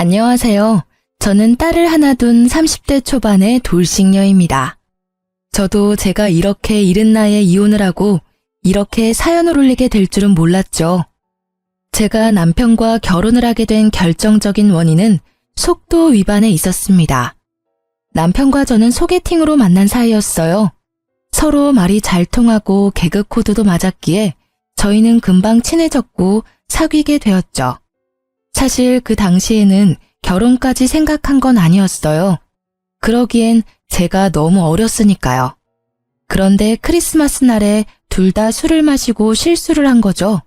안녕하세요. 저는 딸을 하나 둔 30대 초반의 돌싱녀입니다. 저도 제가 이렇게 이른 나이에 이혼을 하고 이렇게 사연을 올리게 될 줄은 몰랐죠. 제가 남편과 결혼을 하게 된 결정적인 원인은 속도 위반에 있었습니다. 남편과 저는 소개팅으로 만난 사이였어요. 서로 말이 잘 통하고 개그 코드도 맞았기에 저희는 금방 친해졌고 사귀게 되었죠. 사실 그 당시에는 결혼까지 생각한 건 아니었어요. 그러기엔 제가 너무 어렸으니까요. 그런데 크리스마스 날에 둘 다 술을 마시고 실수를 한 거죠.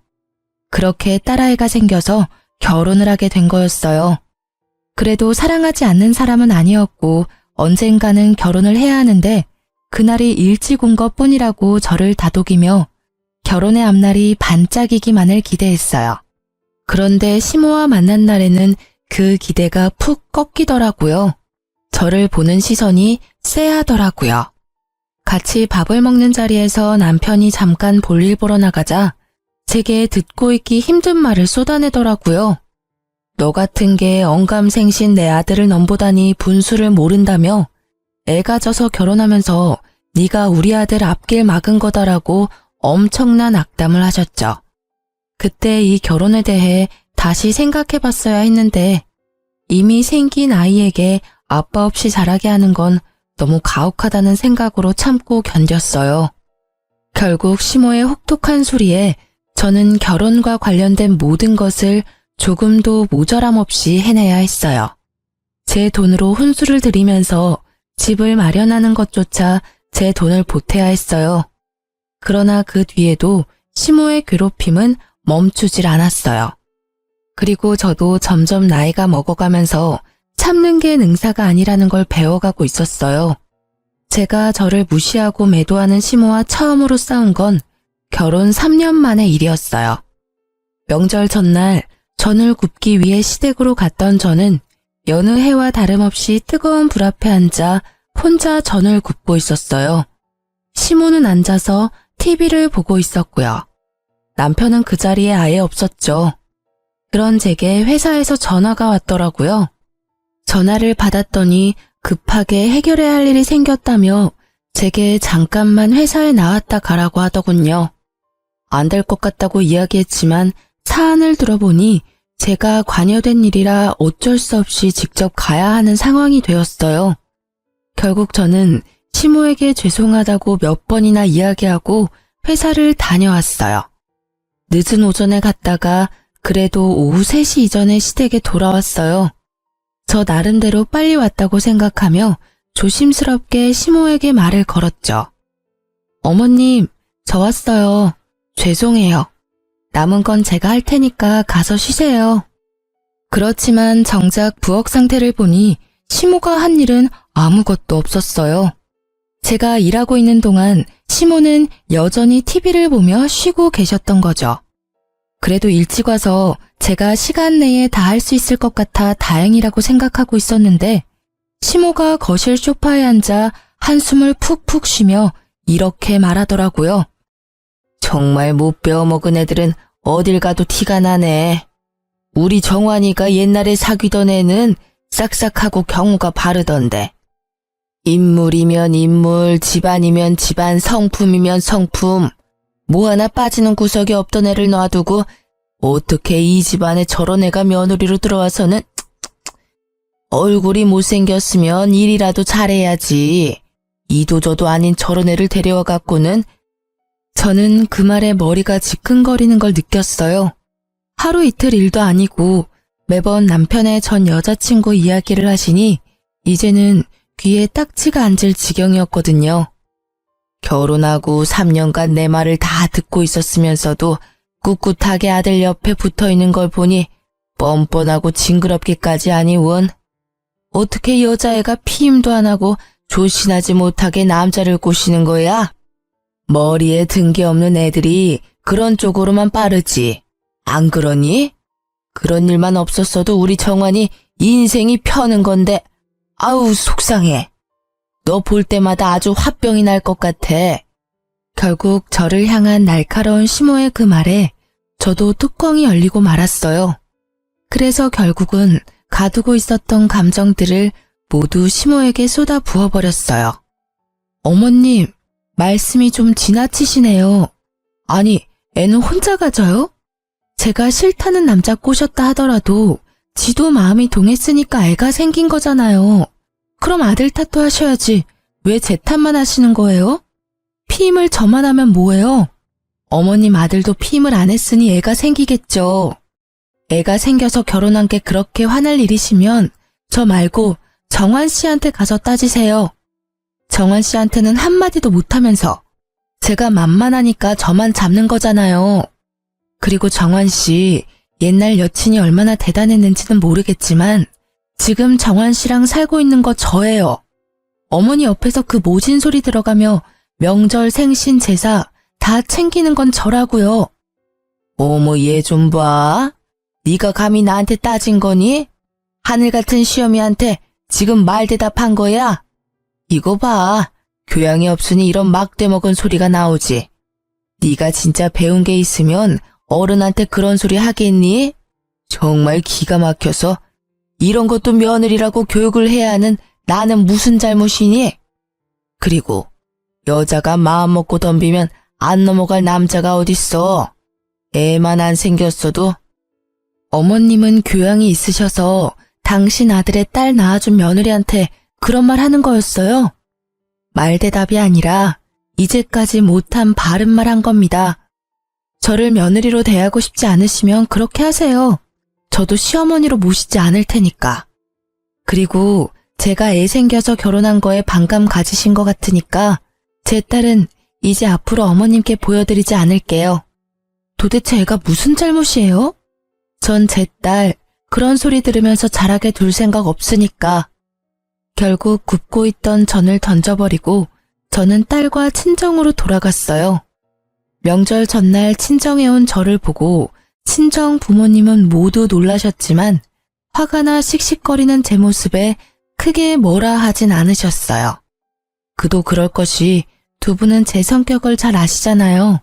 그렇게 딸아이가 생겨서 결혼을 하게 된 거였어요. 그래도 사랑하지 않는 사람은 아니었고 언젠가는 결혼을 해야 하는데 그날이 일찍 온 것뿐이라고 저를 다독이며 결혼의 앞날이 반짝이기만을 기대했어요. 그런데 시모와 만난 날에는 그 기대가 푹 꺾이더라고요. 저를 보는 시선이 쎄하더라고요. 같이 밥을 먹는 자리에서 남편이 잠깐 볼일 보러 나가자 제게 듣고 있기 힘든 말을 쏟아내더라고요. 너 같은 게 언감생신 내 아들을 넘보다니 분수를 모른다며 애가 져서 결혼하면서 네가 우리 아들 앞길 막은 거다라고 엄청난 악담을 하셨죠. 그때 이 결혼에 대해 다시 생각해봤어야 했는데 이미 생긴 아이에게 아빠 없이 자라게 하는 건 너무 가혹하다는 생각으로 참고 견뎠어요. 결국 시모의 혹독한 소리에 저는 결혼과 관련된 모든 것을 조금도 모자람 없이 해내야 했어요. 제 돈으로 혼수를 들이면서 집을 마련하는 것조차 제 돈을 보태야 했어요. 그러나 그 뒤에도 시모의 괴롭힘은 멈추질 않았어요. 그리고 저도 점점 나이가 먹어가면서 참는 게 능사가 아니라는 걸 배워가고 있었어요. 제가 저를 무시하고 매도하는 시모와 처음으로 싸운 건 결혼 3년 만의 일이었어요. 명절 전날 전을 굽기 위해 시댁으로 갔던 저는 여느 해와 다름없이 뜨거운 불 앞에 앉아 혼자 전을 굽고 있었어요. 시모는 앉아서 TV를 보고 있었고요. 남편은 그 자리에 아예 없었죠. 그런 제게 회사에서 전화가 왔더라고요. 전화를 받았더니 급하게 해결해야 할 일이 생겼다며 제게 잠깐만 회사에 나왔다 가라고 하더군요. 안 될 것 같다고 이야기했지만 사안을 들어보니 제가 관여된 일이라 어쩔 수 없이 직접 가야 하는 상황이 되었어요. 결국 저는 시모에게 죄송하다고 몇 번이나 이야기하고 회사를 다녀왔어요. 늦은 오전에 갔다가 그래도 오후 3시 이전에 시댁에 돌아왔어요. 저 나름대로 빨리 왔다고 생각하며 조심스럽게 시모에게 말을 걸었죠. 어머님, 저 왔어요. 죄송해요. 남은 건 제가 할 테니까 가서 쉬세요. 그렇지만 정작 부엌 상태를 보니 시모가 한 일은 아무것도 없었어요. 제가 일하고 있는 동안 시모는 여전히 TV를 보며 쉬고 계셨던 거죠. 그래도 일찍 와서 제가 시간 내에 다 할 수 있을 것 같아 다행이라고 생각하고 있었는데 시모가 거실 소파에 앉아 한숨을 푹푹 쉬며 이렇게 말하더라고요. 정말 못 배워먹은 애들은 어딜 가도 티가 나네. 우리 정환이가 옛날에 사귀던 애는 싹싹하고 경우가 바르던데. 인물이면 인물, 집안이면 집안, 성품이면 성품. 뭐 하나 빠지는 구석이 없던 애를 놔두고 어떻게 이 집안에 저런 애가 며느리로 들어와서는 얼굴이 못생겼으면 일이라도 잘해야지. 이도저도 아닌 저런 애를 데려와 갖고는. 저는 그 말에 머리가 지끈거리는 걸 느꼈어요. 하루 이틀 일도 아니고 매번 남편의 전 여자친구 이야기를 하시니 이제는 귀에 딱지가 앉을 지경이었거든요. 결혼하고 3년간 내 말을 다 듣고 있었으면서도 꿋꿋하게 아들 옆에 붙어있는 걸 보니 뻔뻔하고 징그럽기까지 하니 원. 어떻게 여자애가 피임도 안 하고 조신하지 못하게 남자를 꼬시는 거야? 머리에 든 게 없는 애들이 그런 쪽으로만 빠르지. 안 그러니? 그런 일만 없었어도 우리 정환이 인생이 펴는 건데 아우 속상해. 너 볼 때마다 아주 화병이 날 것 같아. 결국 저를 향한 날카로운 시모의 그 말에 저도 뚜껑이 열리고 말았어요. 그래서 결국은 가두고 있었던 감정들을 모두 시모에게 쏟아 부어버렸어요. 어머님, 말씀이 좀 지나치시네요. 아니, 애는 혼자 가져요? 제가 싫다는 남자 꼬셨다 하더라도 지도 마음이 동했으니까 애가 생긴 거잖아요. 그럼 아들 탓도 하셔야지. 왜 제 탓만 하시는 거예요? 피임을 저만 하면 뭐예요? 어머님 아들도 피임을 안 했으니 애가 생기겠죠. 애가 생겨서 결혼한 게 그렇게 화날 일이시면 저 말고 정환 씨한테 가서 따지세요. 정환 씨한테는 한마디도 못하면서 제가 만만하니까 저만 잡는 거잖아요. 그리고 정환 씨 옛날 여친이 얼마나 대단했는지는 모르겠지만 지금 정환 씨랑 살고 있는 거 저예요. 어머니 옆에서 그 모진 소리 들어가며 명절 생신 제사 다 챙기는 건 저라고요. 어머 얘 좀 봐. 네가 감히 나한테 따진 거니? 하늘 같은 시어미한테 지금 말 대답한 거야? 이거 봐. 교양이 없으니 이런 막대 먹은 소리가 나오지. 네가 진짜 배운 게 있으면 어른한테 그런 소리 하겠니? 정말 기가 막혀서 이런 것도 며느리라고 교육을 해야 하는 나는 무슨 잘못이니? 그리고 여자가 마음 먹고 덤비면 안 넘어갈 남자가 어딨어. 애만 안 생겼어도. 어머님은 교양이 있으셔서 당신 아들의 딸 낳아준 며느리한테 그런 말 하는 거였어요? 말대답이 아니라 이제까지 못한 바른 말 한 겁니다. 저를 며느리로 대하고 싶지 않으시면 그렇게 하세요. 저도 시어머니로 모시지 않을 테니까. 그리고 제가 애 생겨서 결혼한 거에 반감 가지신 것 같으니까 제 딸은 이제 앞으로 어머님께 보여드리지 않을게요. 도대체 애가 무슨 잘못이에요? 전 제 딸 그런 소리 들으면서 자라게 둘 생각 없으니까. 결국 굽고 있던 전을 던져버리고 저는 딸과 친정으로 돌아갔어요. 명절 전날 친정에 온 저를 보고 친정 부모님은 모두 놀라셨지만 화가 나 씩씩거리는 제 모습에 크게 뭐라 하진 않으셨어요. 그도 그럴 것이 두 분은 제 성격을 잘 아시잖아요.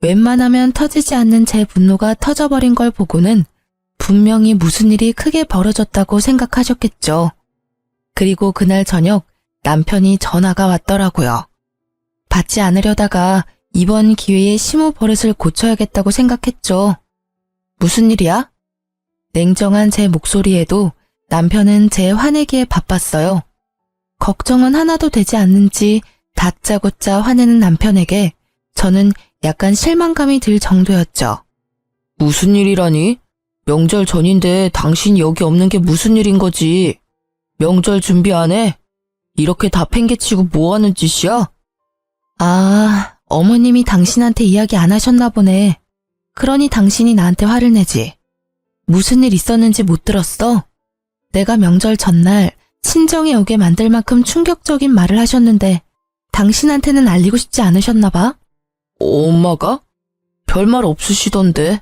웬만하면 터지지 않는 제 분노가 터져버린 걸 보고는 분명히 무슨 일이 크게 벌어졌다고 생각하셨겠죠. 그리고 그날 저녁 남편이 전화가 왔더라고요. 받지 않으려다가 이번 기회에 시모 버릇을 고쳐야겠다고 생각했죠. 무슨 일이야? 냉정한 제 목소리에도 남편은 제 화내기에 바빴어요. 걱정은 하나도 되지 않는지 다짜고짜 화내는 남편에게 저는 약간 실망감이 들 정도였죠. 무슨 일이라니? 명절 전인데 당신이 여기 없는 게 무슨 일인 거지? 명절 준비 안 해? 이렇게 다 팽개치고 뭐 하는 짓이야? 아, 어머님이 당신한테 이야기 안 하셨나 보네. 그러니 당신이 나한테 화를 내지. 무슨 일 있었는지 못 들었어? 내가 명절 전날 친정에 오게 만들 만큼 충격적인 말을 하셨는데 당신한테는 알리고 싶지 않으셨나 봐? 엄마가? 별말 없으시던데.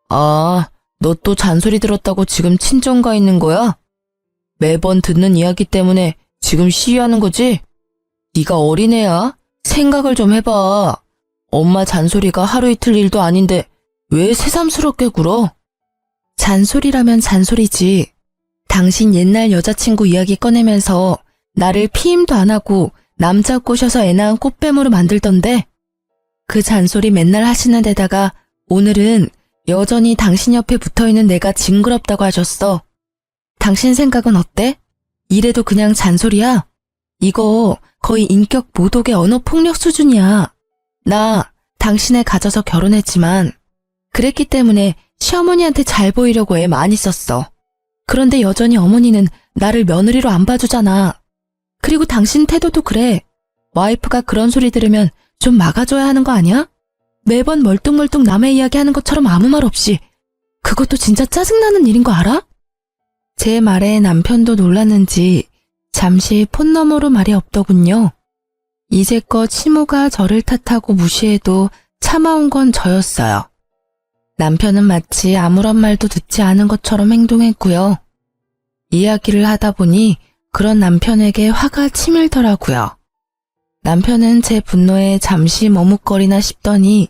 아, 너 또 잔소리 들었다고 지금 친정 가 있는 거야? 매번 듣는 이야기 때문에 지금 시위하는 거지? 네가 어린애야? 생각을 좀 해봐. 엄마 잔소리가 하루 이틀 일도 아닌데 왜 새삼스럽게 굴어? 잔소리라면 잔소리지. 당신 옛날 여자친구 이야기 꺼내면서 나를 피임도 안 하고 남자 꼬셔서 애 낳은 꽃뱀으로 만들던데 그 잔소리 맨날 하시는 데다가 오늘은 여전히 당신 옆에 붙어있는 내가 징그럽다고 하셨어. 당신 생각은 어때? 이래도 그냥 잔소리야? 이거 거의 인격 모독의 언어폭력 수준이야. 나 당신을 가져서 결혼했지만 그랬기 때문에 시어머니한테 잘 보이려고 애 많이 썼어. 그런데 여전히 어머니는 나를 며느리로 안 봐주잖아. 그리고 당신 태도도 그래. 와이프가 그런 소리 들으면 좀 막아줘야 하는 거 아니야? 매번 멀뚱멀뚱 남의 이야기 하는 것처럼 아무 말 없이. 그것도 진짜 짜증나는 일인 거 알아? 제 말에 남편도 놀랐는지 잠시 폰 너머로 말이 없더군요. 이제껏 시모가 저를 탓하고 무시해도 참아온 건 저였어요. 남편은 마치 아무런 말도 듣지 않은 것처럼 행동했고요. 이야기를 하다 보니 그런 남편에게 화가 치밀더라고요. 남편은 제 분노에 잠시 머뭇거리나 싶더니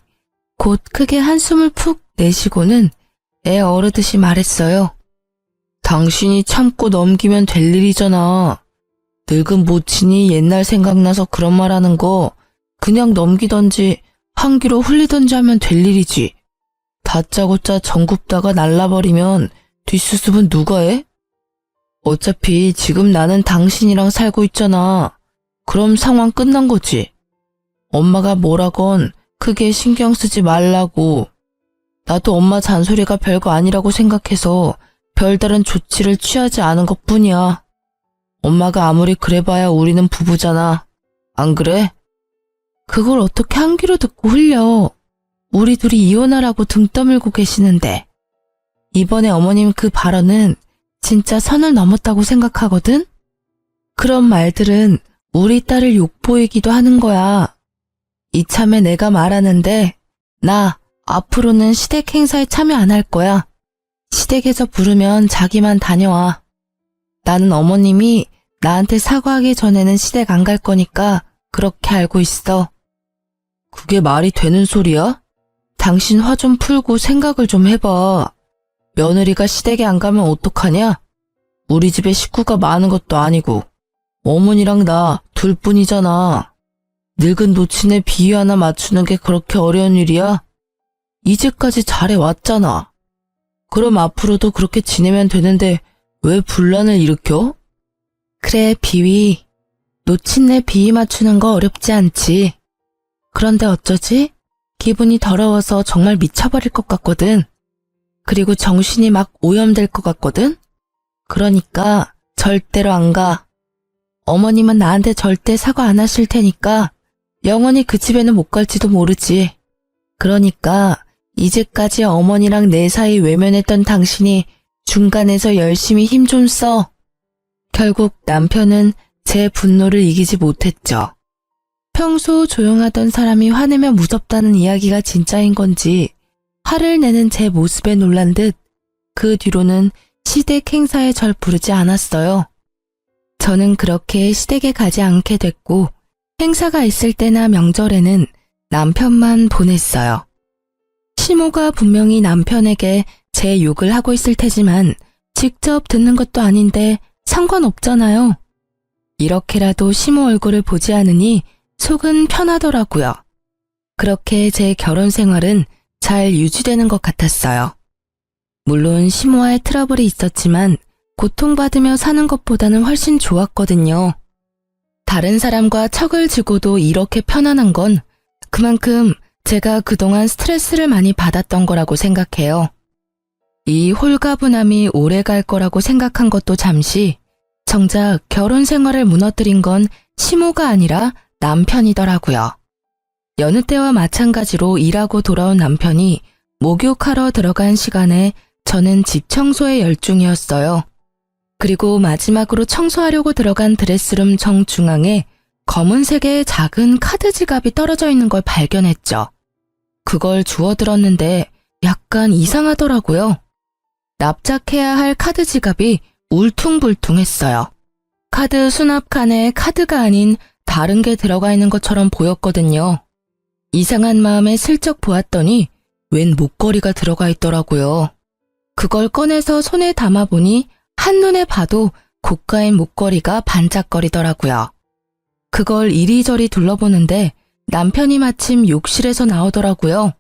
곧 크게 한숨을 푹 내쉬고는 애 어르듯이 말했어요. 당신이 참고 넘기면 될 일이잖아. 늙은 모친이 옛날 생각나서 그런 말 하는 거 그냥 넘기던지 한 귀로 흘리던지 하면 될 일이지. 다짜고짜 정 굽다가 날라버리면 뒷수습은 누가 해? 어차피 지금 나는 당신이랑 살고 있잖아. 그럼 상황 끝난 거지. 엄마가 뭐라건 크게 신경 쓰지 말라고. 나도 엄마 잔소리가 별거 아니라고 생각해서 별다른 조치를 취하지 않은 것뿐이야. 엄마가 아무리 그래봐야 우리는 부부잖아. 안 그래? 그걸 어떻게 한 귀로 듣고 흘려. 우리 둘이 이혼하라고 등 떠밀고 계시는데. 이번에 어머님 그 발언은 진짜 선을 넘었다고 생각하거든? 그런 말들은 우리 딸을 욕보이기도 하는 거야. 이참에 내가 말하는데 나 앞으로는 시댁 행사에 참여 안 할 거야. 시댁에서 부르면 자기만 다녀와. 나는 어머님이 나한테 사과하기 전에는 시댁 안 갈 거니까 그렇게 알고 있어. 그게 말이 되는 소리야? 당신 화 좀 풀고 생각을 좀 해봐. 며느리가 시댁에 안 가면 어떡하냐? 우리 집에 식구가 많은 것도 아니고 어머니랑 나 둘뿐이잖아. 늙은 노친의 비위 하나 맞추는 게 그렇게 어려운 일이야? 이제까지 잘해왔잖아. 그럼 앞으로도 그렇게 지내면 되는데 왜 분란을 일으켜? 그래, 비위. 노친네 비위 맞추는 거 어렵지 않지. 그런데 어쩌지? 기분이 더러워서 정말 미쳐버릴 것 같거든. 그리고 정신이 막 오염될 것 같거든? 그러니까 절대로 안 가. 어머님은 나한테 절대 사과 안 하실 테니까 영원히 그 집에는 못 갈지도 모르지. 그러니까 이제까지 어머니랑 내 사이 외면했던 당신이 중간에서 열심히 힘 좀 써. 결국 남편은 제 분노를 이기지 못했죠. 평소 조용하던 사람이 화내면 무섭다는 이야기가 진짜인 건지 화를 내는 제 모습에 놀란 듯 그 뒤로는 시댁 행사에 절 부르지 않았어요. 저는 그렇게 시댁에 가지 않게 됐고 행사가 있을 때나 명절에는 남편만 보냈어요. 시모가 분명히 남편에게 제 욕을 하고 있을 테지만 직접 듣는 것도 아닌데 상관없잖아요. 이렇게라도 시모 얼굴을 보지 않으니 속은 편하더라고요. 그렇게 제 결혼 생활은 잘 유지되는 것 같았어요. 물론 시모와의 트러블이 있었지만 고통받으며 사는 것보다는 훨씬 좋았거든요. 다른 사람과 척을 지고도 이렇게 편안한 건 그만큼 제가 그동안 스트레스를 많이 받았던 거라고 생각해요. 이 홀가분함이 오래 갈 거라고 생각한 것도 잠시, 정작 결혼 생활을 무너뜨린 건 시모가 아니라 남편이더라고요. 여느 때와 마찬가지로 일하고 돌아온 남편이 목욕하러 들어간 시간에 저는 집 청소에 열중이었어요. 그리고 마지막으로 청소하려고 들어간 드레스룸 정중앙에 검은색의 작은 카드 지갑이 떨어져 있는 걸 발견했죠. 그걸 주워들었는데 약간 이상하더라고요. 납작해야 할 카드 지갑이 울퉁불퉁했어요. 카드 수납칸에 카드가 아닌 다른 게 들어가 있는 것처럼 보였거든요. 이상한 마음에 슬쩍 보았더니 웬 목걸이가 들어가 있더라고요. 그걸 꺼내서 손에 담아보니 한눈에 봐도 고가의 목걸이가 반짝거리더라고요. 그걸 이리저리 둘러보는데 남편이 마침 욕실에서 나오더라고요.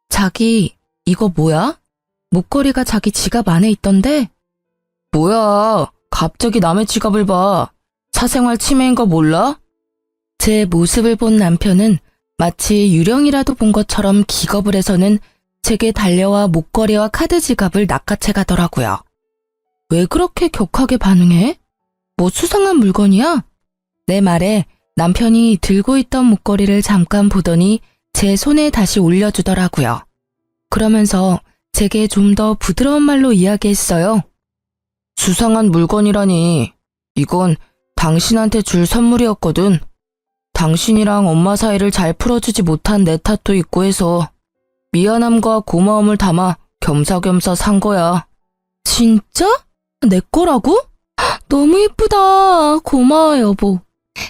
자기, 이거 뭐야? 목걸이가 자기 지갑 안에 있던데? 뭐야, 갑자기 남의 지갑을 봐. 사생활 침해인 거 몰라? 제 모습을 본 남편은 마치 유령이라도 본 것처럼 기겁을 해서는 제게 달려와 목걸이와 카드 지갑을 낚아채 가더라고요. 왜 그렇게 격하게 반응해? 뭐 수상한 물건이야? 내 말에 남편이 들고 있던 목걸이를 잠깐 보더니 제 손에 다시 올려주더라고요. 그러면서 제게 좀 더 부드러운 말로 이야기했어요. 수상한 물건이라니. 이건 당신한테 줄 선물이었거든. 당신이랑 엄마 사이를 잘 풀어주지 못한 내 탓도 있고 해서 미안함과 고마움을 담아 겸사겸사 산 거야. 진짜? 내 거라고? 너무 예쁘다. 고마워, 여보.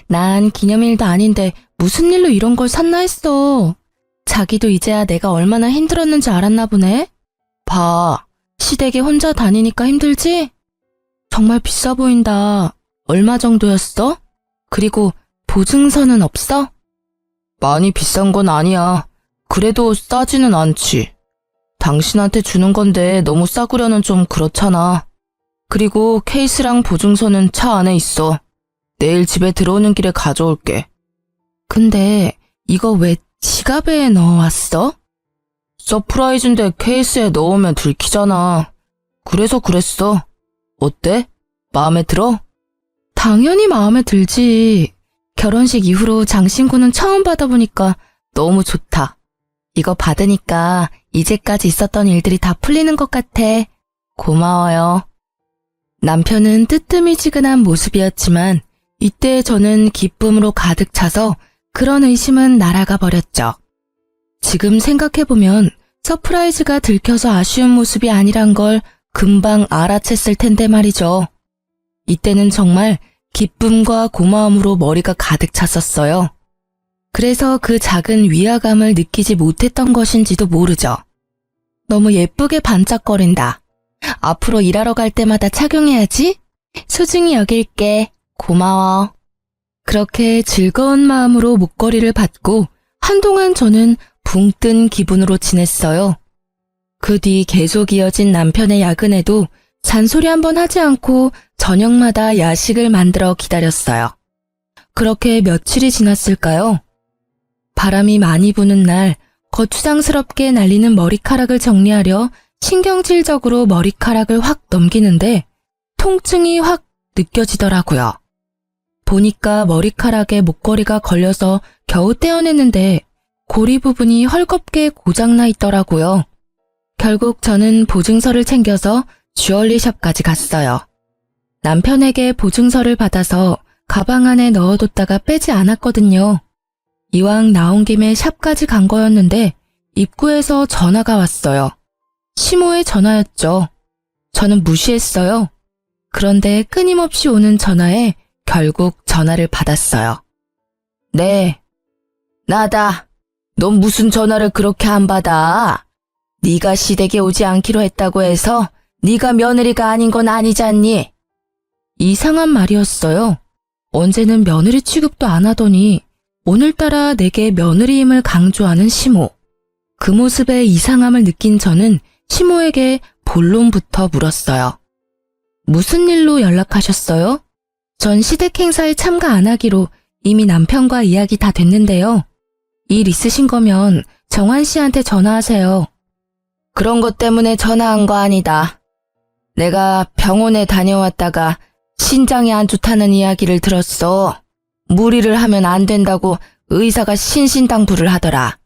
난 기념일도 아닌데 무슨 일로 이런 걸 샀나 했어. 자기도 이제야 내가 얼마나 힘들었는지 알았나 보네. 봐, 시댁에 혼자 다니니까 힘들지? 정말 비싸 보인다. 얼마 정도였어? 그리고 보증서는 없어? 많이 비싼 건 아니야. 그래도 싸지는 않지. 당신한테 주는 건데 너무 싸구려는 좀 그렇잖아. 그리고 케이스랑 보증서는 차 안에 있어. 내일 집에 들어오는 길에 가져올게. 근데 이거 왜 지갑에 넣어왔어? 서프라이즈인데 케이스에 넣으면 들키잖아. 그래서 그랬어. 어때? 마음에 들어? 당연히 마음에 들지. 결혼식 이후로 장신구는 처음 받아보니까 너무 좋다. 이거 받으니까 이제까지 있었던 일들이 다 풀리는 것 같아. 고마워요. 남편은 뜨뜨미지근한 모습이었지만 이때 저는 기쁨으로 가득 차서 그런 의심은 날아가 버렸죠. 지금 생각해보면 서프라이즈가 들켜서 아쉬운 모습이 아니란 걸 금방 알아챘을 텐데 말이죠. 이때는 정말 기쁨과 고마움으로 머리가 가득 찼었어요. 그래서 그 작은 위화감을 느끼지 못했던 것인지도 모르죠. 너무 예쁘게 반짝거린다. 앞으로 일하러 갈 때마다 착용해야지. 소중히 여길게. 고마워. 그렇게 즐거운 마음으로 목걸이를 받고 한동안 저는 붕 뜬 기분으로 지냈어요. 그 뒤 계속 이어진 남편의 야근에도 잔소리 한번 하지 않고 저녁마다 야식을 만들어 기다렸어요. 그렇게 며칠이 지났을까요? 바람이 많이 부는 날 거추장스럽게 날리는 머리카락을 정리하려 신경질적으로 머리카락을 확 넘기는데 통증이 확 느껴지더라고요. 보니까 머리카락에 목걸이가 걸려서 겨우 떼어냈는데 고리 부분이 헐겁게 고장나 있더라고요. 결국 저는 보증서를 챙겨서 주얼리샵까지 갔어요. 남편에게 보증서를 받아서 가방 안에 넣어뒀다가 빼지 않았거든요. 이왕 나온 김에 샵까지 간 거였는데 입구에서 전화가 왔어요. 시모의 전화였죠. 저는 무시했어요. 그런데 끊임없이 오는 전화에 결국 전화를 받았어요. 네, 나다. 넌 무슨 전화를 그렇게 안 받아? 네가 시댁에 오지 않기로 했다고 해서 네가 며느리가 아닌 건 아니잖니? 이상한 말이었어요. 언제는 며느리 취급도 안 하더니 오늘따라 내게 며느리임을 강조하는 시모. 그 모습에 이상함을 느낀 저는 시모에게 본론부터 물었어요. 무슨 일로 연락하셨어요? 전 시댁 행사에 참가 안 하기로 이미 남편과 이야기 다 됐는데요. 일 있으신 거면 정환 씨한테 전화하세요. 그런 것 때문에 전화한 거 아니다. 내가 병원에 다녀왔다가 신장이 안 좋다는 이야기를 들었어. 무리를 하면 안 된다고 의사가 신신당부를 하더라.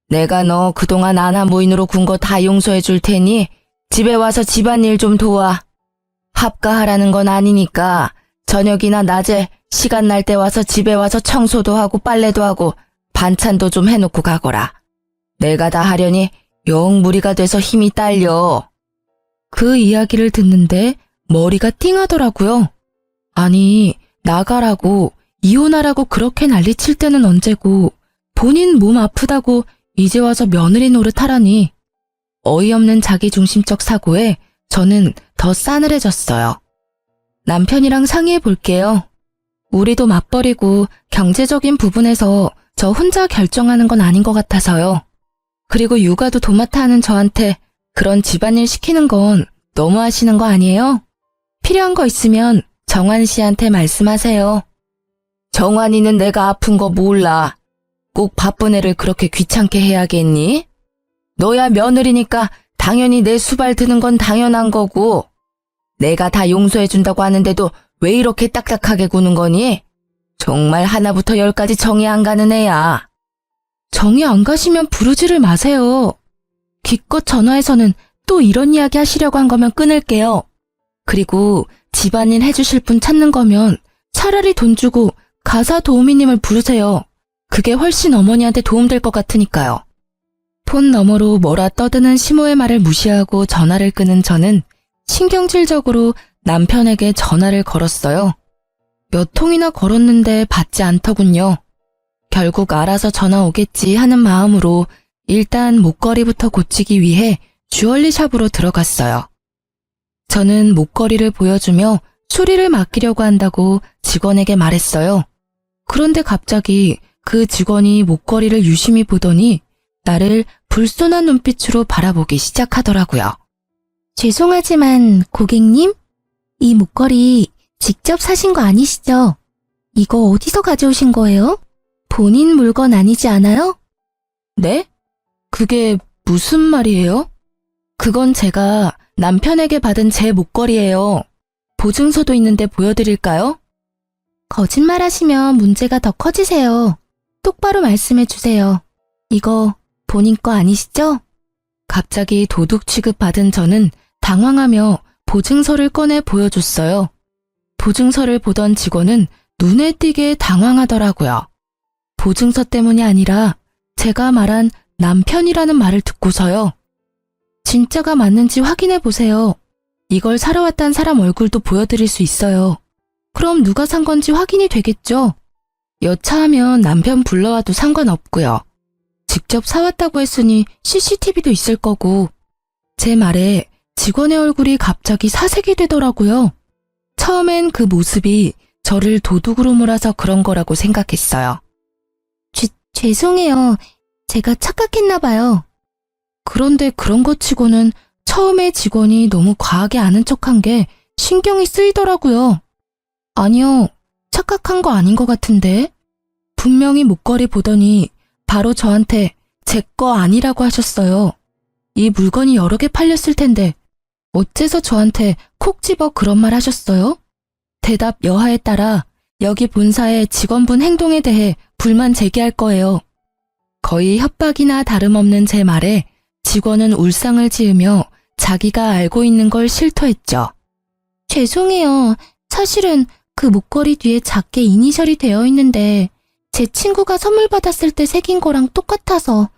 내가 너 그동안 아나무인으로 군 거 다 용서해 줄 테니 집에 와서 집안일 좀 도와. 합가하라는 건 아니니까 저녁이나 낮에 시간 날 때 와서 집에 와서 청소도 하고 빨래도 하고 반찬도 좀 해놓고 가거라. 내가 다 하려니 영 무리가 돼서 힘이 딸려. 그 이야기를 듣는데 머리가 띵하더라고요. 아니, 나가라고, 이혼하라고 그렇게 난리칠 때는 언제고 본인 몸 아프다고 이제 와서 며느리 노릇하라니. 어이없는 자기중심적 사고에 저는 더 싸늘해졌어요. 남편이랑 상의해 볼게요. 우리도 맞벌이고 경제적인 부분에서 저 혼자 결정하는 건 아닌 것 같아서요. 그리고 육아도 도맡아 하는 저한테 그런 집안일 시키는 건 너무 하시는 거 아니에요? 필요한 거 있으면 정환 씨한테 말씀하세요. 정환이는 내가 아픈 거 몰라. 꼭 바쁜 애를 그렇게 귀찮게 해야겠니? 너야 며느리니까 당연히 내 수발 드는 건 당연한 거고. 내가 다 용서해준다고 하는데도 왜 이렇게 딱딱하게 구는 거니? 정말 하나부터 열까지 정이 안 가는 애야. 정이 안 가시면 부르지를 마세요. 기껏 전화해서는 또 이런 이야기 하시려고 한 거면 끊을게요. 그리고 집안일 해주실 분 찾는 거면 차라리 돈 주고 가사 도우미님을 부르세요. 그게 훨씬 어머니한테 도움될 것 같으니까요. 폰 너머로 뭐라 떠드는 시모의 말을 무시하고 전화를 끄는 저는 신경질적으로 남편에게 전화를 걸었어요. 몇 통이나 걸었는데 받지 않더군요. 결국 알아서 전화 오겠지 하는 마음으로 일단 목걸이부터 고치기 위해 주얼리 샵으로 들어갔어요. 저는 목걸이를 보여주며 수리를 맡기려고 한다고 직원에게 말했어요. 그런데 갑자기 그 직원이 목걸이를 유심히 보더니 나를 불손한 눈빛으로 바라보기 시작하더라고요. 죄송하지만 고객님, 이 목걸이 직접 사신 거 아니시죠? 이거 어디서 가져오신 거예요? 본인 물건 아니지 않아요? 네? 그게 무슨 말이에요? 그건 제가 남편에게 받은 제 목걸이예요. 보증서도 있는데 보여드릴까요? 거짓말하시면 문제가 더 커지세요. 똑바로 말씀해 주세요. 이거 본인 거 아니시죠? 갑자기 도둑 취급받은 저는 당황하며 보증서를 꺼내 보여줬어요. 보증서를 보던 직원은 눈에 띄게 당황하더라고요. 보증서 때문이 아니라 제가 말한 남편이라는 말을 듣고서요. 진짜가 맞는지 확인해 보세요. 이걸 사러 왔다는 사람 얼굴도 보여드릴 수 있어요. 그럼 누가 산 건지 확인이 되겠죠? 여차하면 남편 불러와도 상관없고요. 직접 사왔다고 했으니 CCTV도 있을 거고. 제 말에 직원의 얼굴이 갑자기 사색이 되더라고요. 처음엔 그 모습이 저를 도둑으로 몰아서 그런 거라고 생각했어요. 죄송해요. 제가 착각했나 봐요. 그런데 그런 것 치고는 처음에 직원이 너무 과하게 아는 척한 게 신경이 쓰이더라고요. 아니요, 착각한 거 아닌 것 같은데. 분명히 목걸이 보더니 바로 저한테 제 거 아니라고 하셨어요. 이 물건이 여러 개 팔렸을 텐데 어째서 저한테 콕 집어 그런 말 하셨어요? 대답 여하에 따라 여기 본사의 직원분 행동에 대해 불만 제기할 거예요. 거의 협박이나 다름없는 제 말에 직원은 울상을 지으며 자기가 알고 있는 걸 실토했죠. 죄송해요. 사실은 그 목걸이 뒤에 작게 이니셜이 되어 있는데 제 친구가 선물 받았을 때 새긴 거랑 똑같아서.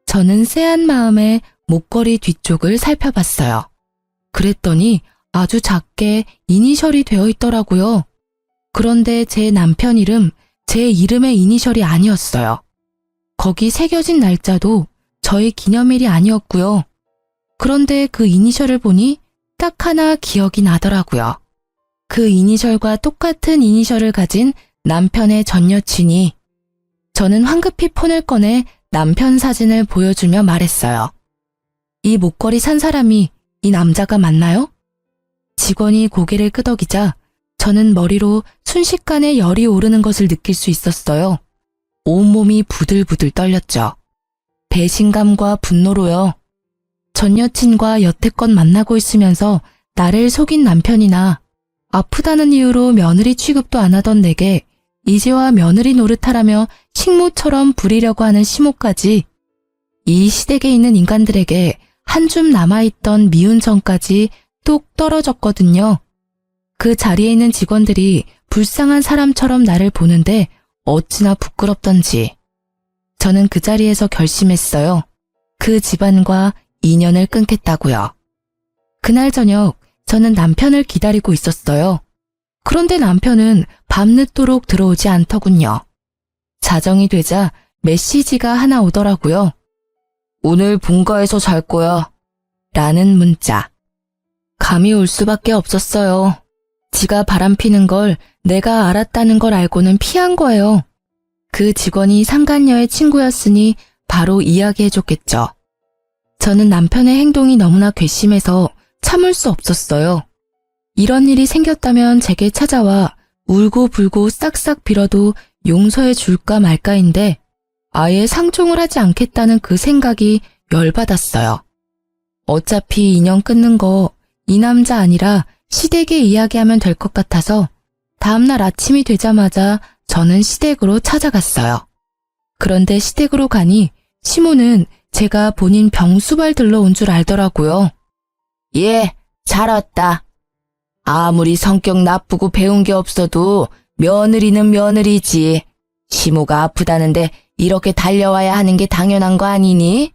저는 쎄한 마음에 목걸이 뒤쪽을 살펴봤어요. 그랬더니 아주 작게 이니셜이 되어 있더라고요. 그런데 제 남편 이름, 제 이름의 이니셜이 아니었어요. 거기 새겨진 날짜도 저희 기념일이 아니었고요. 그런데 그 이니셜을 보니 딱 하나 기억이 나더라고요. 그 이니셜과 똑같은 이니셜을 가진 남편의 전 여친이. 저는 황급히 폰을 꺼내 남편 사진을 보여주며 말했어요. 이 목걸이 산 사람이 이 남자가 맞나요? 직원이 고개를 끄덕이자 저는 머리로 순식간에 열이 오르는 것을 느낄 수 있었어요. 온몸이 부들부들 떨렸죠. 배신감과 분노로요. 전 여친과 여태껏 만나고 있으면서 나를 속인 남편이나 아프다는 이유로 며느리 취급도 안 하던 내게 이제와 며느리 노릇하라며 식모처럼 부리려고 하는 시모까지, 이 시댁에 있는 인간들에게 한 줌 남아있던 미운 정까지 뚝 떨어졌거든요. 그 자리에 있는 직원들이 불쌍한 사람처럼 나를 보는데 어찌나 부끄럽던지. 저는 그 자리에서 결심했어요. 그 집안과 인연을 끊겠다고요. 그날 저녁 저는 남편을 기다리고 있었어요. 그런데 남편은 밤늦도록 들어오지 않더군요. 자정이 되자 메시지가 하나 오더라고요. 오늘 본가에서 잘 거야. 라는 문자. 감이 올 수밖에 없었어요. 지가 바람피는 걸 내가 알았다는 걸 알고는 피한 거예요. 그 직원이 상간녀의 친구였으니 바로 이야기해줬겠죠. 저는 남편의 행동이 너무나 괘씸해서 참을 수 없었어요. 이런 일이 생겼다면 제게 찾아와 울고불고 싹싹 빌어도 용서해 줄까 말까인데 아예 상종을 하지 않겠다는 그 생각이 열받았어요. 어차피 인연 끊는 거 이 남자 아니라 시댁에 이야기하면 될 것 같아서 다음날 아침이 되자마자 저는 시댁으로 찾아갔어요. 그런데 시댁으로 가니 시모는 제가 본인 병수발 들러온 줄 알더라고요. 예, 잘 왔다. 아무리 성격 나쁘고 배운 게 없어도 며느리는 며느리지. 시모가 아프다는데 이렇게 달려와야 하는 게 당연한 거 아니니?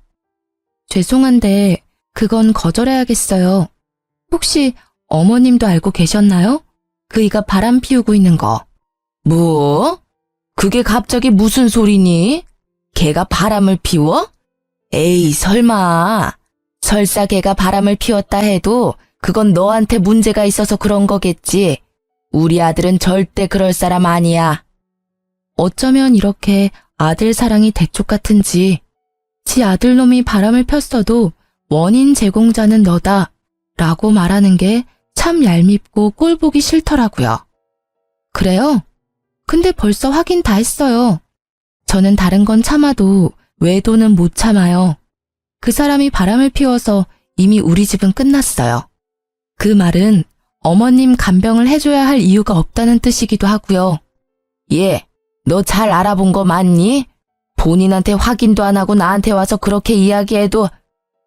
죄송한데 그건 거절해야겠어요. 혹시 어머님도 알고 계셨나요? 그이가 바람 피우고 있는 거. 뭐? 그게 갑자기 무슨 소리니? 걔가 바람을 피워? 에이, 설마. 설사 걔가 바람을 피웠다 해도 그건 너한테 문제가 있어서 그런 거겠지. 우리 아들은 절대 그럴 사람 아니야. 어쩌면 이렇게 아들 사랑이 대쪽 같은지 지 아들놈이 바람을 폈어도 원인 제공자는 너다 라고 말하는 게 참 얄밉고 꼴보기 싫더라고요. 그래요? 근데 벌써 확인 다 했어요. 저는 다른 건 참아도 외도는 못 참아요. 그 사람이 바람을 피워서 이미 우리 집은 끝났어요. 그 말은 어머님 간병을 해줘야 할 이유가 없다는 뜻이기도 하고요. 예, 너 잘 알아본 거 맞니? 본인한테 확인도 안 하고 나한테 와서 그렇게 이야기해도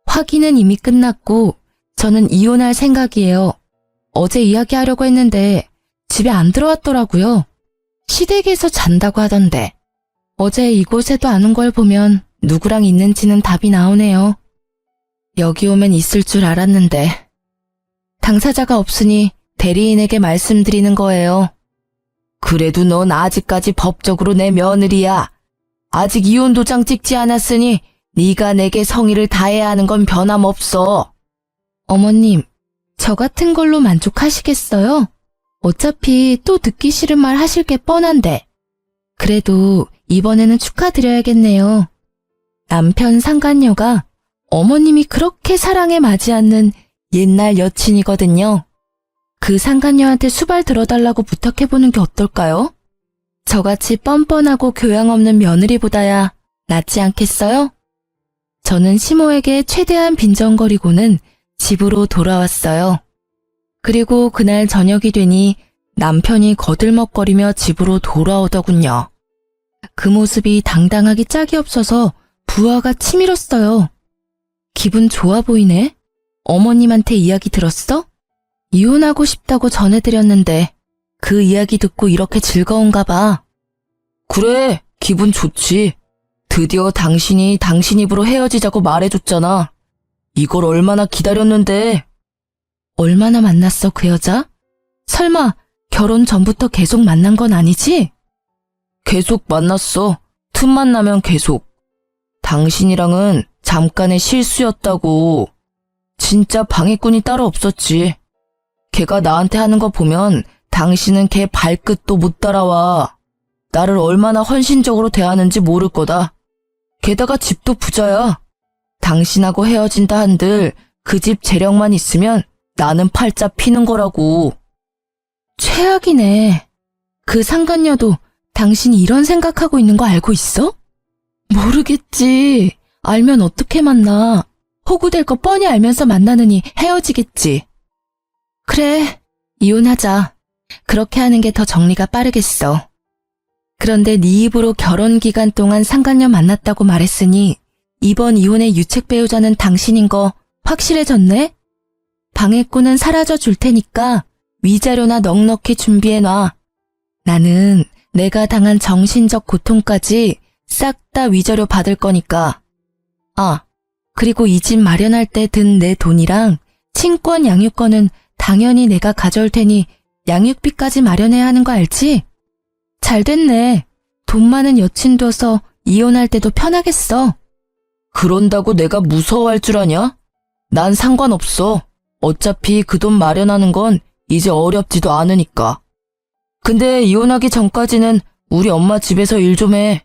확인은 이미 끝났고 저는 이혼할 생각이에요. 어제 이야기하려고 했는데 집에 안 들어왔더라고요. 시댁에서 잔다고 하던데. 어제 이곳에도 안 온 걸 보면 누구랑 있는지는 답이 나오네요. 여기 오면 있을 줄 알았는데. 당사자가 없으니 대리인에게 말씀드리는 거예요. 그래도 넌 아직까지 법적으로 내 며느리야. 아직 이혼 도장 찍지 않았으니 네가 내게 성의를 다해야 하는 건 변함없어. 어머님, 저 같은 걸로 만족하시겠어요? 어차피 또 듣기 싫은 말 하실 게 뻔한데. 그래도 이번에는 축하드려야겠네요. 남편 상간녀가 어머님이 그렇게 사랑에 맞지 않는 옛날 여친이거든요. 그 상간녀한테 수발 들어달라고 부탁해보는 게 어떨까요? 저같이 뻔뻔하고 교양 없는 며느리보다야 낫지 않겠어요? 저는 시모에게 최대한 빈정거리고는 집으로 돌아왔어요. 그리고 그날 저녁이 되니 남편이 거들먹거리며 집으로 돌아오더군요. 그 모습이 당당하기 짝이 없어서 부하가 치밀었어요. 기분 좋아 보이네? 어머님한테 이야기 들었어? 이혼하고 싶다고 전해드렸는데 그 이야기 듣고 이렇게 즐거운가 봐. 그래, 기분 좋지. 드디어 당신이 당신 입으로 헤어지자고 말해줬잖아. 이걸 얼마나 기다렸는데. 얼마나 만났어, 그 여자? 설마 결혼 전부터 계속 만난 건 아니지? 계속 만났어. 틈만 나면 계속. 당신이랑은 잠깐의 실수였다고. 진짜 방해꾼이 따로 없었지. 걔가 나한테 하는 거 보면 당신은 걔 발끝도 못 따라와. 나를 얼마나 헌신적으로 대하는지 모를 거다. 게다가 집도 부자야. 당신하고 헤어진다 한들 그 집 재력만 있으면 나는 팔자 피는 거라고. 최악이네. 그 상간녀도 당신이 이런 생각하고 있는 거 알고 있어? 모르겠지. 알면 어떻게 만나. 호구될 거 뻔히 알면서 만나느니 헤어지겠지. 그래, 이혼하자. 그렇게 하는 게 더 정리가 빠르겠어. 그런데 네 입으로 결혼 기간 동안 상간녀 만났다고 말했으니 이번 이혼의 유책 배우자는 당신인 거 확실해졌네? 방해꾼은 사라져 줄 테니까 위자료나 넉넉히 준비해놔. 나는 내가 당한 정신적 고통까지 싹 다 위자료 받을 거니까. 아, 그리고 이 집 마련할 때 든 내 돈이랑 친권 양육권은 당연히 내가 가져올 테니 양육비까지 마련해야 하는 거 알지? 잘 됐네. 돈 많은 여친 둬서 이혼할 때도 편하겠어. 그런다고 내가 무서워할 줄 아냐? 난 상관없어. 어차피 그 돈 마련하는 건 이제 어렵지도 않으니까. 근데 이혼하기 전까지는 우리 엄마 집에서 일 좀 해.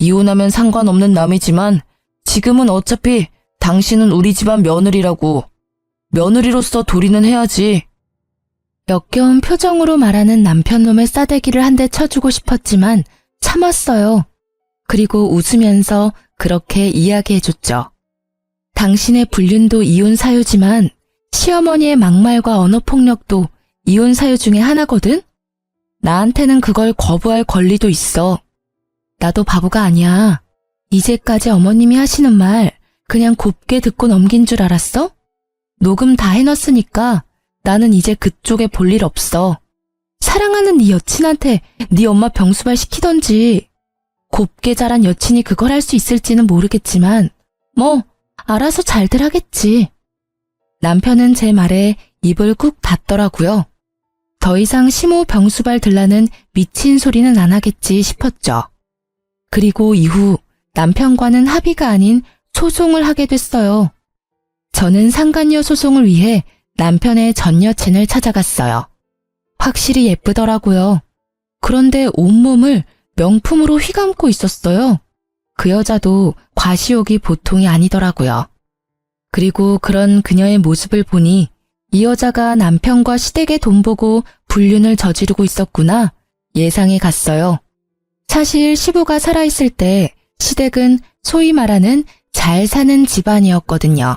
이혼하면 상관없는 남이지만 지금은 어차피 당신은 우리 집안 며느리라고. 며느리로서 도리는 해야지. 역겨운 표정으로 말하는 남편놈의 싸대기를 한 대 쳐주고 싶었지만 참았어요. 그리고 웃으면서 그렇게 이야기해줬죠. 당신의 불륜도 이혼 사유지만 시어머니의 막말과 언어폭력도 이혼 사유 중에 하나거든? 나한테는 그걸 거부할 권리도 있어. 나도 바보가 아니야. 이제까지 어머님이 하시는 말 그냥 곱게 듣고 넘긴 줄 알았어? 녹음 다 해놨으니까 나는 이제 그쪽에 볼 일 없어. 사랑하는 네 여친한테 네 엄마 병수발 시키던지. 곱게 자란 여친이 그걸 할 수 있을지는 모르겠지만 뭐 알아서 잘들 하겠지. 남편은 제 말에 입을 꾹 닫더라고요. 더 이상 시모 병수발 들라는 미친 소리는 안 하겠지 싶었죠. 그리고 이후 남편과는 합의가 아닌 소송을 하게 됐어요. 저는 상간녀 소송을 위해 남편의 전 여친을 찾아갔어요. 확실히 예쁘더라고요. 그런데 온몸을 명품으로 휘감고 있었어요. 그 여자도 과시욕이 보통이 아니더라고요. 그리고 그런 그녀의 모습을 보니 이 여자가 남편과 시댁의 돈 보고 불륜을 저지르고 있었구나 예상이 갔어요. 사실 시부가 살아있을 때 시댁은 소위 말하는 잘 사는 집안이었거든요.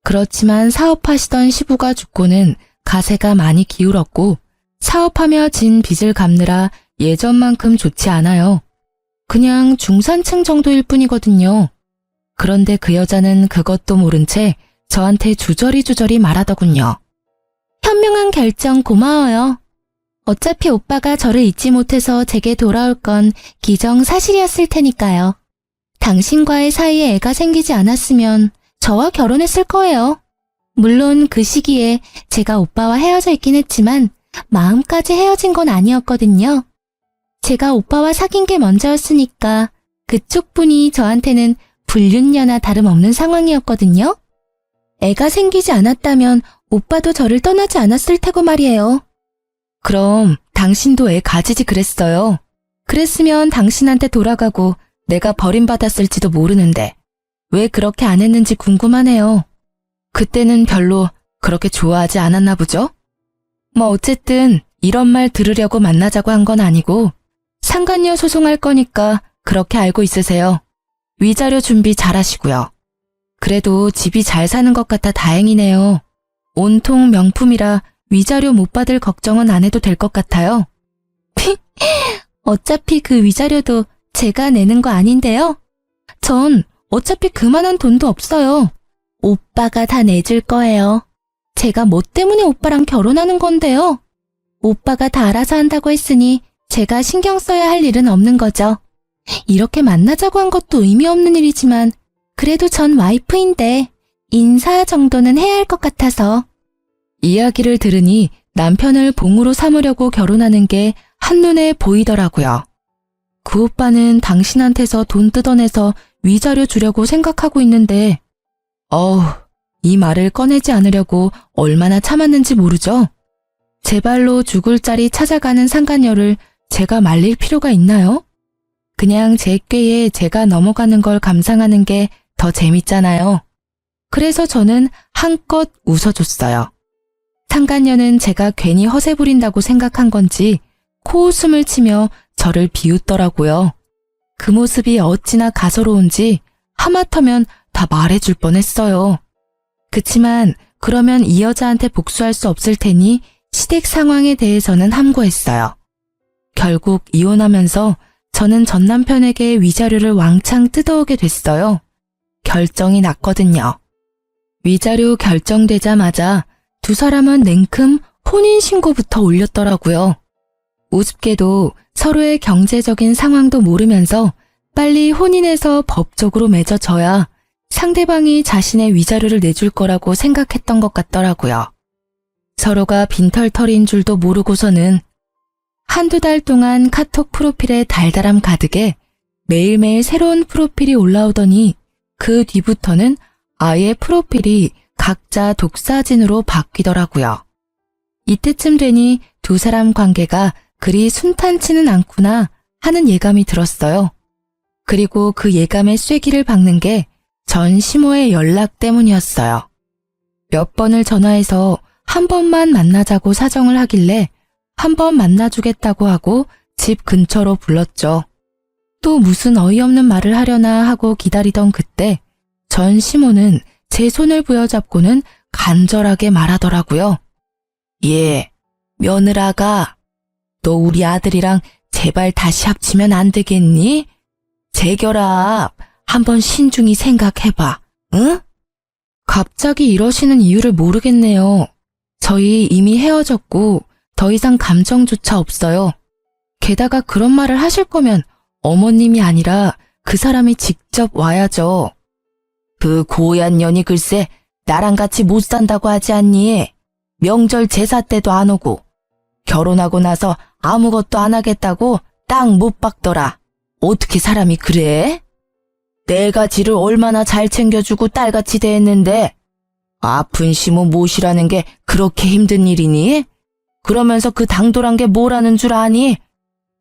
그렇지만 사업하시던 시부가 죽고는 가세가 많이 기울었고 사업하며 진 빚을 갚느라 예전만큼 좋지 않아요. 그냥 중산층 정도일 뿐이거든요. 그런데 그 여자는 그것도 모른 채 저한테 주저리 말하더군요. 현명한 결정 고마워요. 어차피 오빠가 저를 잊지 못해서 제게 돌아올 건 기정사실이었을 테니까요. 당신과의 사이에 애가 생기지 않았으면 저와 결혼했을 거예요. 물론 그 시기에 제가 오빠와 헤어져 있긴 했지만 마음까지 헤어진 건 아니었거든요. 제가 오빠와 사귄 게 먼저였으니까 그쪽 분이 저한테는 불륜녀나 다름없는 상황이었거든요. 애가 생기지 않았다면 오빠도 저를 떠나지 않았을 테고 말이에요. 그럼 당신도 애 가지지 그랬어요. 그랬으면 당신한테 돌아가고 내가 버림받았을지도 모르는데 왜 그렇게 안 했는지 궁금하네요. 그때는 별로 그렇게 좋아하지 않았나 보죠? 뭐 어쨌든 이런 말 들으려고 만나자고 한 건 아니고 상간녀 소송할 거니까 그렇게 알고 있으세요. 위자료 준비 잘 하시고요. 그래도 집이 잘 사는 것 같아 다행이네요. 온통 명품이라 위자료 못 받을 걱정은 안 해도 될 것 같아요. 어차피 그 위자료도 제가 내는 거 아닌데요. 전 어차피 그만한 돈도 없어요. 오빠가 다 내줄 거예요. 제가 뭐 때문에 오빠랑 결혼하는 건데요. 오빠가 다 알아서 한다고 했으니 제가 신경 써야 할 일은 없는 거죠. 이렇게 만나자고 한 것도 의미 없는 일이지만 그래도 전 와이프인데 인사 정도는 해야 할 것 같아서. 이야기를 들으니 남편을 봉으로 삼으려고 결혼하는 게 한눈에 보이더라고요. 그 오빠는 당신한테서 돈 뜯어내서 위자료 주려고 생각하고 있는데 이 말을 꺼내지 않으려고 얼마나 참았는지 모르죠? 제 발로 죽을 자리 찾아가는 상간녀를 제가 말릴 필요가 있나요? 그냥 제 꾀에 제가 넘어가는 걸 감상하는 게 더 재밌잖아요. 그래서 저는 한껏 웃어줬어요. 상간녀는 제가 괜히 허세 부린다고 생각한 건지 코웃음을 치며 저를 비웃더라고요. 그 모습이 어찌나 가소로운지 하마터면 다 말해줄 뻔했어요. 그치만 그러면 이 여자한테 복수할 수 없을 테니 시댁 상황에 대해서는 함구했어요. 결국 이혼하면서 저는 전 남편에게 위자료를 왕창 뜯어오게 됐어요. 결정이 났거든요. 위자료 결정되자마자 두 사람은 냉큼 혼인신고부터 올렸더라고요. 우습게도 서로의 경제적인 상황도 모르면서 빨리 혼인해서 법적으로 맺어져야 상대방이 자신의 위자료를 내줄 거라고 생각했던 것 같더라고요. 서로가 빈털털인 줄도 모르고서는 한두 달 동안 카톡 프로필에 달달함 가득에 매일매일 새로운 프로필이 올라오더니 그 뒤부터는 아예 프로필이 각자 독사진으로 바뀌더라고요. 이때쯤 되니 두 사람 관계가 그리 순탄치는 않구나 하는 예감이 들었어요. 그리고 그 예감의 쐐기를 박는 게 전 시모의 연락 때문이었어요. 몇 번을 전화해서 한 번만 만나자고 사정을 하길래 한 번 만나주겠다고 하고 집 근처로 불렀죠. 또 무슨 어이없는 말을 하려나 하고 기다리던 그때 전 시모는 제 손을 부여잡고는 간절하게 말하더라고요. 예, 며느라가 너 우리 아들이랑 제발 다시 합치면 안 되겠니? 재결합 한번 신중히 생각해봐, 응? 갑자기 이러시는 이유를 모르겠네요. 저희 이미 헤어졌고 더 이상 감정조차 없어요. 게다가 그런 말을 하실 거면 어머님이 아니라 그 사람이 직접 와야죠. 그 고얀 년이 글쎄 나랑 같이 못 산다고 하지 않니? 명절 제사 때도 안 오고 결혼하고 나서 아무것도 안 하겠다고 땅 못 박더라. 어떻게 사람이 그래? 내가 지를 얼마나 잘 챙겨주고 딸같이 대했는데 아픈 시모 모시라는 게 그렇게 힘든 일이니? 그러면서 그 당돌한 게 뭐라는 줄 아니?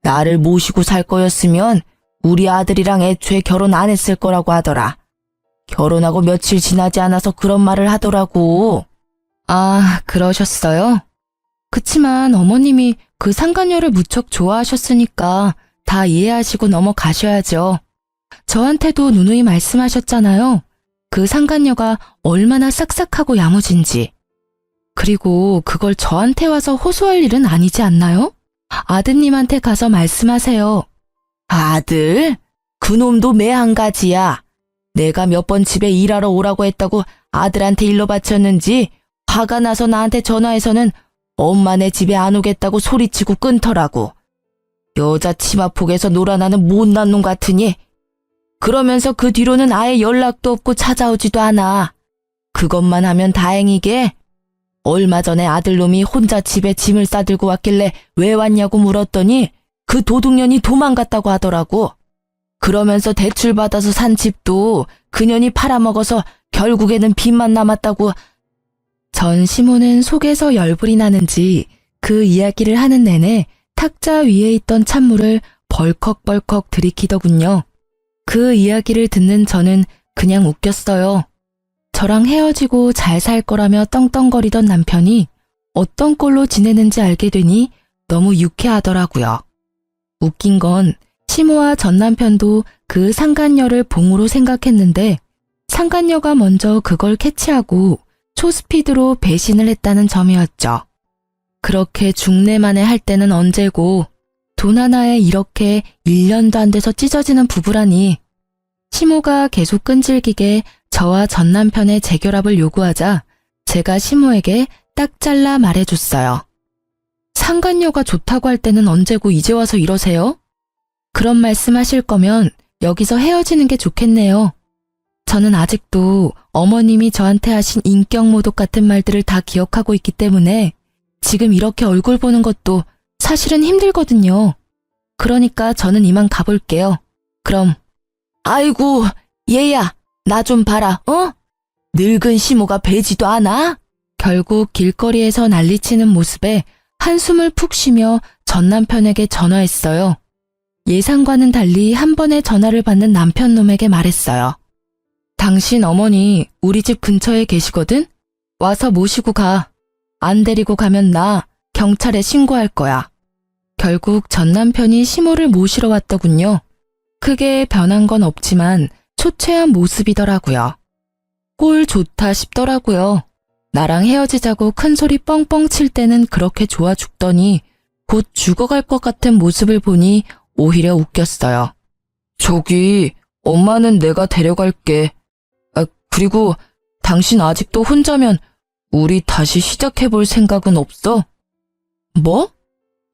나를 모시고 살 거였으면 우리 아들이랑 애초에 결혼 안 했을 거라고 하더라. 결혼하고 며칠 지나지 않아서 그런 말을 하더라고. 아, 그러셨어요? 그치만 어머님이 그 상간녀를 무척 좋아하셨으니까 다 이해하시고 넘어가셔야죠. 저한테도 누누이 말씀하셨잖아요. 그 상간녀가 얼마나 싹싹하고 야무진지. 그리고 그걸 저한테 와서 호소할 일은 아니지 않나요? 아드님한테 가서 말씀하세요. 아들? 그놈도 매 한 가지야. 내가 몇 번 집에 일하러 오라고 했다고 아들한테 일러 바쳤는지 화가 나서 나한테 전화해서는 엄마네 집에 안 오겠다고 소리치고 끊더라고. 여자 치마폭에서 놀아나는 못난 놈 같으니. 그러면서 그 뒤로는 아예 연락도 없고 찾아오지도 않아. 그것만 하면 다행이게. 얼마 전에 아들놈이 혼자 집에 짐을 싸들고 왔길래 왜 왔냐고 물었더니 그 도둑년이 도망갔다고 하더라고. 그러면서 대출받아서 산 집도 그년이 팔아먹어서 결국에는 빚만 남았다고. 전 시모는 속에서 열불이 나는지 그 이야기를 하는 내내 탁자 위에 있던 찬물을 벌컥벌컥 들이키더군요. 그 이야기를 듣는 저는 그냥 웃겼어요. 저랑 헤어지고 잘 살 거라며 떵떵거리던 남편이 어떤 꼴로 지내는지 알게 되니 너무 유쾌하더라고요. 웃긴 건 시모와 전 남편도 그 상간녀를 봉으로 생각했는데 상간녀가 먼저 그걸 캐치하고 초스피드로 배신을 했다는 점이었죠. 그렇게 중내만에 할 때는 언제고 돈 하나에 이렇게 1년도 안 돼서 찢어지는 부부라니. 시모가 계속 끈질기게 저와 전 남편의 재결합을 요구하자 제가 시모에게 딱 잘라 말해줬어요. 상간녀가 좋다고 할 때는 언제고 이제 와서 이러세요? 그런 말씀하실 거면 여기서 헤어지는 게 좋겠네요. 저는 아직도 어머님이 저한테 하신 인격 모독 같은 말들을 다 기억하고 있기 때문에 지금 이렇게 얼굴 보는 것도 사실은 힘들거든요. 그러니까 저는 이만 가볼게요. 그럼. 아이고, 얘야, 나 좀 봐라, 어? 늙은 시모가 배지도 않아? 결국 길거리에서 난리치는 모습에 한숨을 푹 쉬며 전 남편에게 전화했어요. 예상과는 달리 한 번에 전화를 받는 남편놈에게 말했어요. 당신 어머니 우리 집 근처에 계시거든? 와서 모시고 가. 안 데리고 가면 나 경찰에 신고할 거야. 결국 전 남편이 시모를 모시러 왔더군요. 크게 변한 건 없지만 초췌한 모습이더라고요. 꼴 좋다 싶더라고요. 나랑 헤어지자고 큰 소리 뻥뻥 칠 때는 그렇게 좋아 죽더니 곧 죽어갈 것 같은 모습을 보니 오히려 웃겼어요. 저기, 엄마는 내가 데려갈게. 그리고 당신 아직도 혼자면 우리 다시 시작해볼 생각은 없어? 뭐?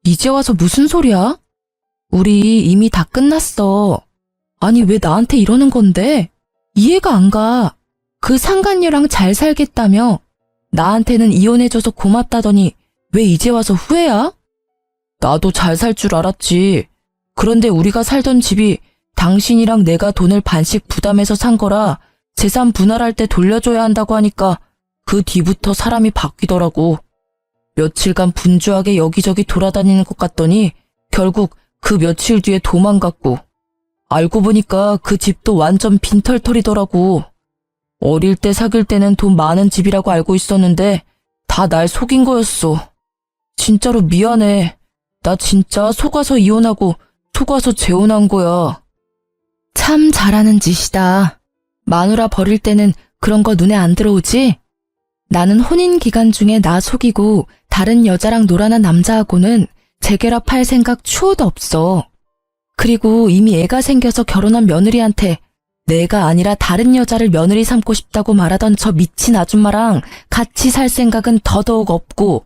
이제 와서 무슨 소리야? 우리 이미 다 끝났어. 아니 왜 나한테 이러는 건데? 이해가 안 가. 그 상간녀랑 잘 살겠다며 나한테는 이혼해줘서 고맙다더니 왜 이제 와서 후회야? 나도 잘 살 줄 알았지. 그런데 우리가 살던 집이 당신이랑 내가 돈을 반씩 부담해서 산 거라 재산 분할할 때 돌려줘야 한다고 하니까 그 뒤부터 사람이 바뀌더라고. 며칠간 분주하게 여기저기 돌아다니는 것 같더니 결국 그 며칠 뒤에 도망갔고 알고 보니까 그 집도 완전 빈털털이더라고. 어릴 때 사귈 때는 돈 많은 집이라고 알고 있었는데 다 날 속인 거였어. 진짜로 미안해. 나 진짜 속아서 이혼하고 속아서 재혼한 거야. 참 잘하는 짓이다. 마누라 버릴 때는 그런 거 눈에 안 들어오지? 나는 혼인 기간 중에 나 속이고 다른 여자랑 놀아난 남자하고는 재결합할 생각 추호도 없어. 그리고 이미 애가 생겨서 결혼한 며느리한테 내가 아니라 다른 여자를 며느리 삼고 싶다고 말하던 저 미친 아줌마랑 같이 살 생각은 더더욱 없고.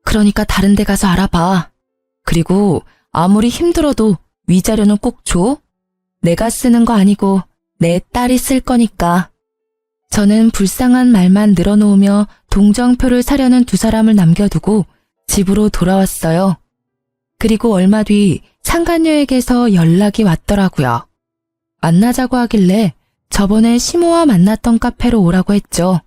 그러니까 다른 데 가서 알아봐. 그리고 아무리 힘들어도 위자료는 꼭 줘. 내가 쓰는 거 아니고 내 딸이 쓸 거니까. 저는 불쌍한 말만 늘어놓으며 동정표를 사려는 두 사람을 남겨두고 집으로 돌아왔어요. 그리고 얼마 뒤 상간녀에게서 연락이 왔더라고요. 만나자고 하길래 저번에 시모와 만났던 카페로 오라고 했죠.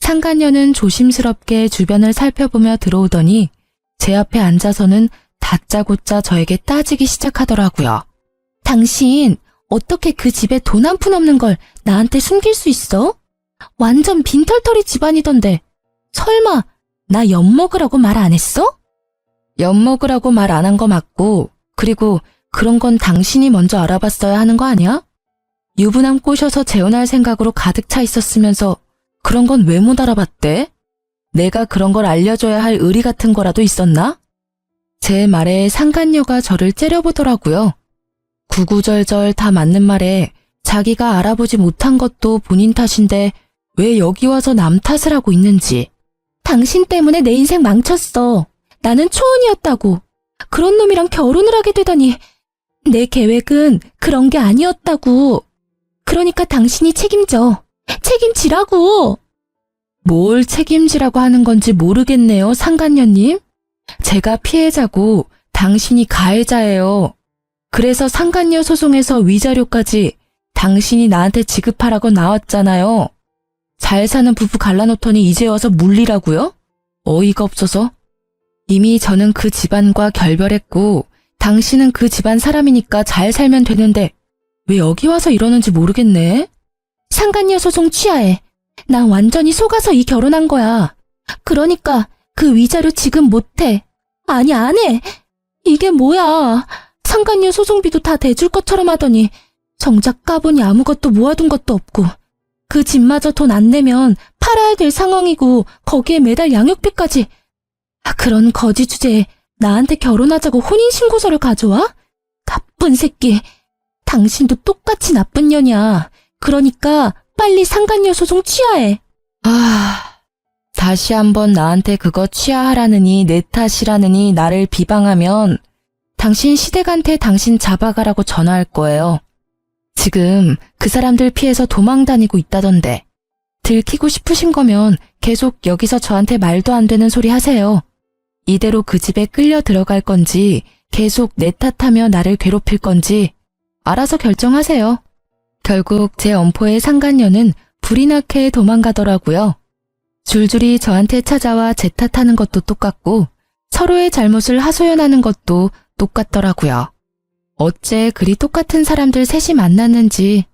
상간녀는 조심스럽게 주변을 살펴보며 들어오더니 제 앞에 앉아서는 다짜고짜 저에게 따지기 시작하더라고요. 당신 어떻게 그 집에 돈 한 푼 없는 걸 나한테 숨길 수 있어? 완전 빈털터리 집안이던데 설마 나 엿먹으라고 말 안 했어? 엿먹으라고 말 안 한 거 맞고, 그리고 그런 건 당신이 먼저 알아봤어야 하는 거 아니야? 유부남 꼬셔서 재혼할 생각으로 가득 차 있었으면서 그런 건 왜 못 알아봤대? 내가 그런 걸 알려줘야 할 의리 같은 거라도 있었나? 제 말에 상간녀가 저를 째려보더라고요. 구구절절 다 맞는 말에 자기가 알아보지 못한 것도 본인 탓인데 왜 여기 와서 남 탓을 하고 있는지. 당신 때문에 내 인생 망쳤어. 나는 초혼이었다고. 그런 놈이랑 결혼을 하게 되다니. 내 계획은 그런 게 아니었다고. 그러니까 당신이 책임져. 책임지라고. 뭘 책임지라고 하는 건지 모르겠네요, 상간녀님. 제가 피해자고 당신이 가해자예요. 그래서 상간녀 소송에서 위자료까지 당신이 나한테 지급하라고 나왔잖아요. 잘 사는 부부 갈라놓더니 이제 와서 물리라고요? 어이가 없어서. 이미 저는 그 집안과 결별했고 당신은 그 집안 사람이니까 잘 살면 되는데 왜 여기 와서 이러는지 모르겠네. 상간녀 소송 취하해. 나 완전히 속아서 이 결혼한 거야. 그러니까 그 위자료 지금 못해. 아니 안 해. 이게 뭐야. 상간녀 소송비도 다 대줄 것처럼 하더니 정작 까보니 아무것도 모아둔 것도 없고 그 집마저 돈 안 내면 팔아야 될 상황이고 거기에 매달 양육비까지. 그런 거지 주제에 나한테 결혼하자고 혼인신고서를 가져와? 나쁜 새끼. 당신도 똑같이 나쁜 년이야. 그러니까 빨리 상간녀 소송 취하해. 다시 한번 나한테 그거 취하하라느니 내 탓이라느니 나를 비방하면 당신 시댁한테 당신 잡아가라고 전화할 거예요. 지금 그 사람들 피해서 도망 다니고 있다던데. 들키고 싶으신 거면 계속 여기서 저한테 말도 안 되는 소리 하세요. 이대로 그 집에 끌려 들어갈 건지 계속 내 탓하며 나를 괴롭힐 건지 알아서 결정하세요. 결국 제 엄포의 상간녀는 불이 나게 도망가더라고요. 줄줄이 저한테 찾아와 제 탓하는 것도 똑같고 서로의 잘못을 하소연하는 것도 똑같더라고요. 어째 그리 똑같은 사람들 셋이 만났는지.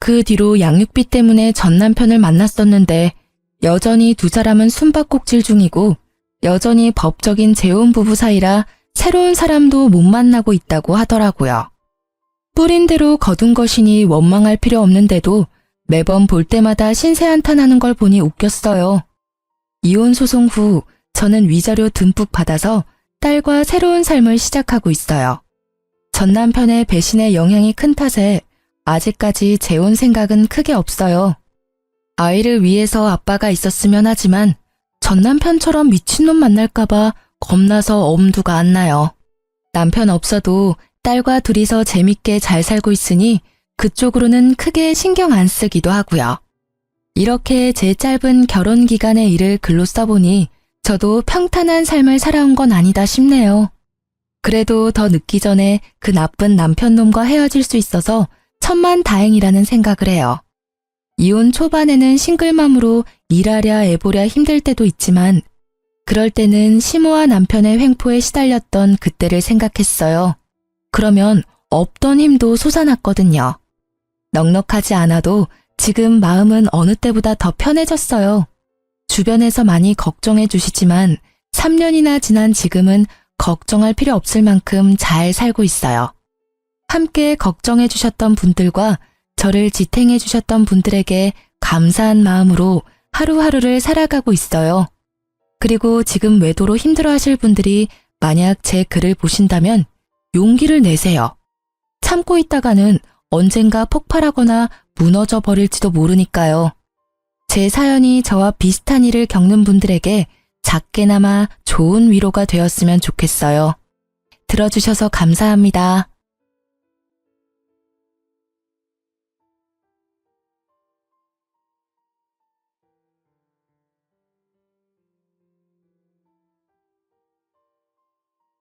그 뒤로 양육비 때문에 전 남편을 만났었는데 여전히 두 사람은 숨바꼭질 중이고 여전히 법적인 재혼 부부 사이라 새로운 사람도 못 만나고 있다고 하더라고요. 뿌린 대로 거둔 것이니 원망할 필요 없는데도 매번 볼 때마다 신세한탄하는 걸 보니 웃겼어요. 이혼 소송 후 저는 위자료 듬뿍 받아서 딸과 새로운 삶을 시작하고 있어요. 전 남편의 배신의 영향이 큰 탓에 아직까지 재혼 생각은 크게 없어요. 아이를 위해서 아빠가 있었으면 하지만 전 남편처럼 미친놈 만날까봐 겁나서 엄두가 안 나요. 남편 없어도 딸과 둘이서 재밌게 잘 살고 있으니 그쪽으로는 크게 신경 안 쓰기도 하고요. 이렇게 제 짧은 결혼 기간의 일을 글로 써보니 저도 평탄한 삶을 살아온 건 아니다 싶네요. 그래도 더 늦기 전에 그 나쁜 남편놈과 헤어질 수 있어서 천만다행이라는 생각을 해요. 이혼 초반에는 싱글맘으로 일하랴 애보랴 힘들 때도 있지만 그럴 때는 심오한 남편의 횡포에 시달렸던 그때를 생각했어요. 그러면 없던 힘도 솟아났거든요. 넉넉하지 않아도 지금 마음은 어느 때보다 더 편해졌어요. 주변에서 많이 걱정해 주시지만 3년이나 지난 지금은 걱정할 필요 없을 만큼 잘 살고 있어요. 함께 걱정해 주셨던 분들과 저를 지탱해 주셨던 분들에게 감사한 마음으로 하루하루를 살아가고 있어요. 그리고 지금 외도로 힘들어하실 분들이 만약 제 글을 보신다면 용기를 내세요. 참고 있다가는 언젠가 폭발하거나 무너져 버릴지도 모르니까요. 제 사연이 저와 비슷한 일을 겪는 분들에게 작게나마 좋은 위로가 되었으면 좋겠어요. 들어주셔서 감사합니다.